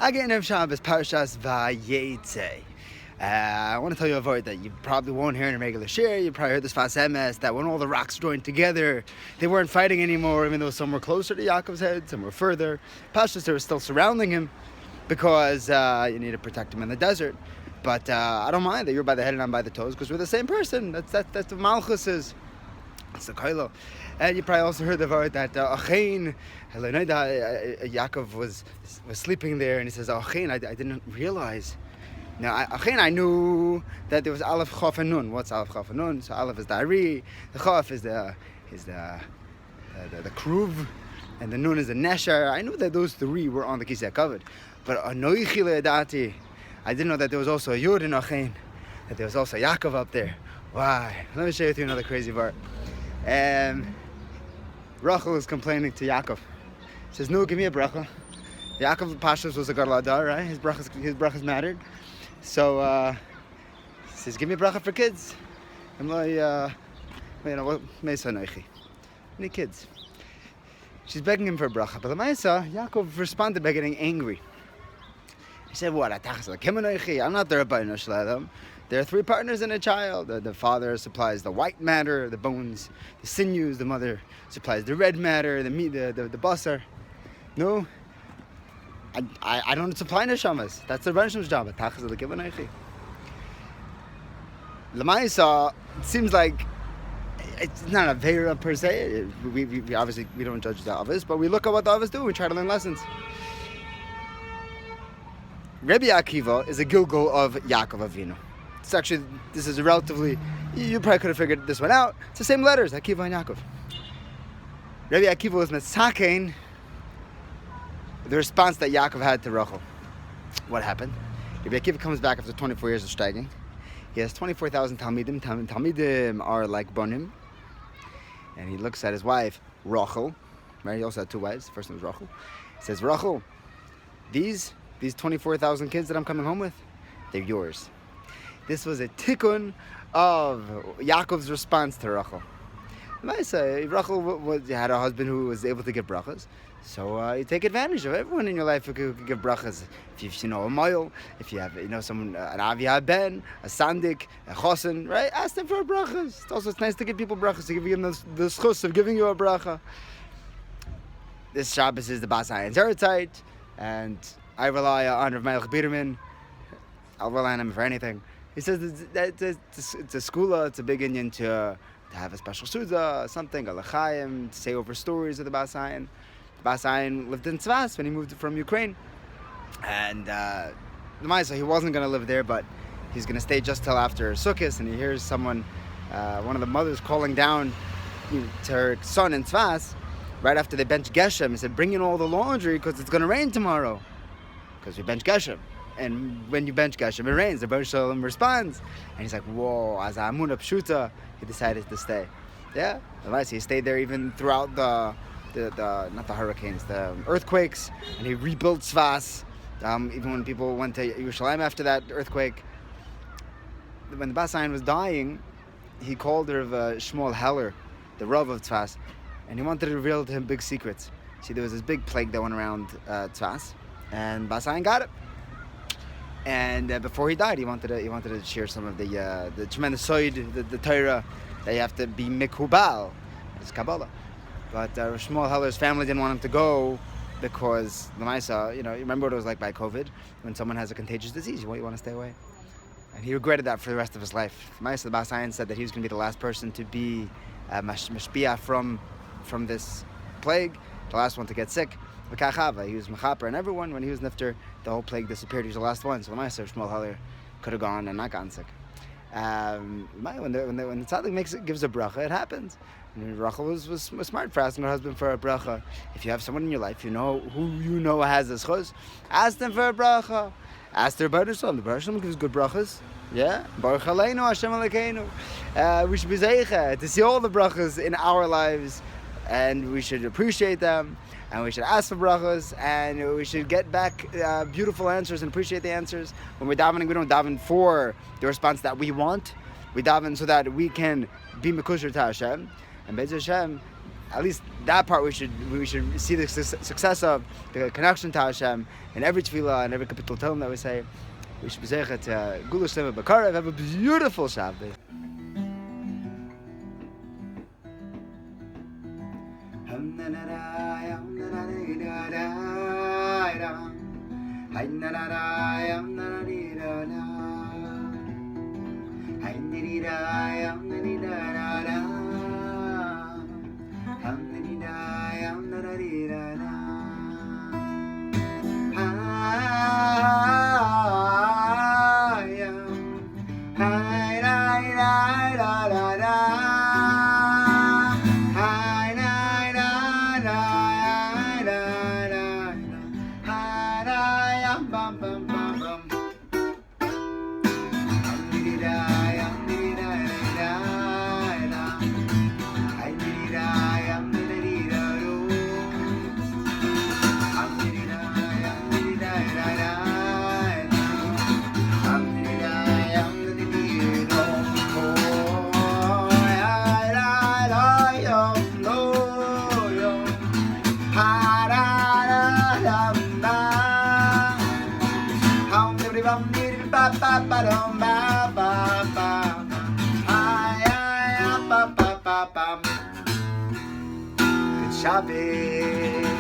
Again, of Shabbos, Parshas Vayeitzei. I want to tell you a Vort that you probably won't hear in a regular share. You probably heard this fast MS, that when all the rocks joined together, they weren't fighting anymore, even though some were closer to Yaakov's head, some were further. Pashas, they were still surrounding him because you need to protect him in the desert. But I don't mind that you're by the head and I'm by the toes because we're the same person. That's what Malchus is. It's the Kailo. And you probably also heard the word that Achein, Yaakov was sleeping there, and he says, Achein, I didn't realize. Now, Achein, I knew that there was Aleph, Chof, and Nun. What's Aleph, Chof, and Nun? So Aleph is the Ari, the Chof is the Kruv, and the Nun is the Nesher. I knew that those three were on the Kisei covered. But Anoichi le'edati, I didn't know that there was also a Yud in Achein, that there was also Yaakov up there. Why? Let me share with you another crazy part. Rachel is complaining to Yaakov. She says, "No, give me a bracha." Yaakov Pashas was a gadol hadar, right? His brachas mattered. So he says, "Give me a bracha for kids." I'm like, what? Any kids? She's begging him for a bracha, but the Maisa, Yaakov responded by getting angry. He said, "What? I'm not the Rabbeinu Shalom. There are three partners in a child. The father supplies the white matter, the bones, the sinews. The mother supplies the red matter, the meat, the basar. No, I don't supply neshamas. That's the Rebbeinu job. Lamaisa, it seems like it's not a vera per se. We obviously we don't judge the avos, but we look at what the avos do. We try to learn lessons. Rabbi Akiva is a Gilgul of Yaakov Avinu. This is a relatively, you probably could have figured this one out. It's the same letters, Akiva and Yaakov. Rabbi Akiva was Metzakein, the response that Yaakov had to Rachel. What happened? Rabbi Akiva comes back after 24 years of steiging. He has 24,000 Talmidim. Talmidim are like Bonim. And he looks at his wife, Rachel. Right? He also had two wives. The first one was Rachel. He says, Rachel, these 24,000 kids that I'm coming home with, they're yours. This was a tikkun of Yaakov's response to Rachel. Rachel had a husband who was able to give brachas, so you take advantage of everyone in your life who could give brachas. If you a moil, if you have someone, an avia ben, a sandik, a chosen, right? Ask them for brachas. It's nice to give people brachas, to give them the schus of giving you a bracha. This Shabbos is the Bas Hayan's Eretzeit, and I rely on Rav Melech Biderman. I'll rely on him for anything. He says it's a skula, it's a big Indian to have a special suda, something, a l'chaim, to say over stories of the Bas Hayan. The Bas Hayan lived in Tzvas when he moved from Ukraine. And the Maisa, he wasn't going to live there, but he's going to stay just till after Sukkot, and he hears someone, one of the mothers calling down to her son in Tzvas, right after they bench Geshem. He said, bring in all the laundry because it's going to rain tomorrow. Because we bench Geshem. And when you bench Geshem, it rains. The Rebbeinu Shalom responds. And he's like, whoa, as a Amunah Pshuta, he decided to stay. Yeah, he stayed there even throughout the not the hurricanes, the earthquakes. And he rebuilt Tzvas. Even when people went to Yerushalayim after that earthquake. When the Bas Hayan was dying, he called Rav Shmuel Heller, the Rav of Tzvas, and he wanted to reveal to him big secrets. See, there was this big plague that went around Tzvas, and Bas Hayan got it. And before he died, he wanted to share some of the tremendous soid, the Torah, that you have to be mikubal. It's Kabbalah. But Shmuel Heller's family didn't want him to go because the Maisa, you remember what it was like by COVID when someone has a contagious disease, you want to stay away. And he regretted that for the rest of his life. The Maisa, the Bas Hayan, said that he was going to be the last person to be mashpia from this plague, the last one to get sick. He was mechaper, and everyone, when he was nifter, the whole plague disappeared. He was the last one. So the Meister Shmuel Heller could have gone and not gotten sick. When the tzaddik gives a bracha, it happens. And Rachel was smart for asking her husband for a bracha. If you have someone in your life, who has this chuz, ask them for a bracha. Ask their Rebbeinu Shalom. The Rebbeinu Shalom gives good brachas. Yeah, Baruch Aleinu Hashem Elokeinu. We should be zeicha to see all the brachas in our lives, and we should appreciate them. And we should ask for brachas, and we should get back beautiful answers and appreciate the answers. When we're davening, we don't daven for the response that we want. We daven so that we can be mekusher to Hashem. And Be'ez Hashem, at least that part we should see the success of, the connection to Hashem in every tefillah and every kapitel Tehillim that we say. We should be zeichet to Gula Shlema B'Karev. Have a beautiful Shabbos. Good Shabbos.